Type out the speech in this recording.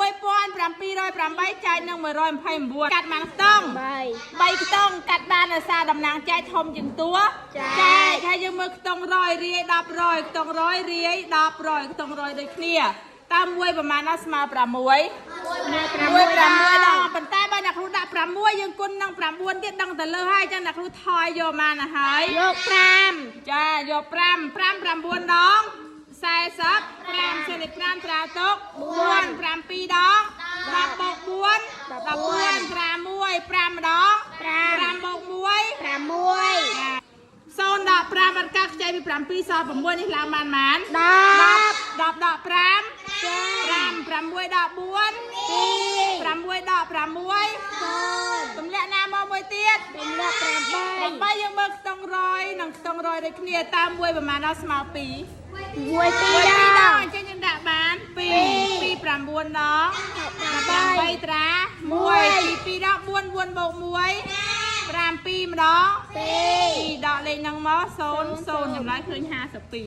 17,708ចែកនឹង129កាត់មកខ្ទង់3ខ្ទង់កាត់បានដោយសារតំណាងចែកធំជាងតួចែកហើយយើងមើលខ្ទង់100រាយ10 100ខ្ទង់100រាយ10 100ខ្ទង់100ដូចគ្នាតាមមួយប្រមាណដល់ស្មើ6 6ដល់ប៉ុន្តែបើអ្នកគ្រូដាក់6យើងគុណនឹង9ទៀតដឹងទៅលើហើយអញ្ចឹងអ្នកគ្រូថយយកមកណាហើយយក5ចាយក5 9ដង40 5 5ត្រាទុក4 7 2ដង10 បូក4 14ត្រា1 5ដង5បូក1 6 0ដក5អត់កាត់ខ្ចីពី7សល់6នេះឡើងបានប៉ុន្មាន10ដក5 5 6ដក4 6ដក6ទម្លាក់ណាមកមួយទៀតទម្លាក់8យើងមើលខ្ទង់100និងខ្ទង់100ដូចគ្នាតាមមួយប្រមាណដល់ស្មើ2 1 ដងអញ្ចឹងយើងដាក់បាន2 9ដង8ត្រា1 2ដង4 4បូក1 5 2ម្ដង2ដកលេខហ្នឹងមក0 0ចម្លើយឃើញ52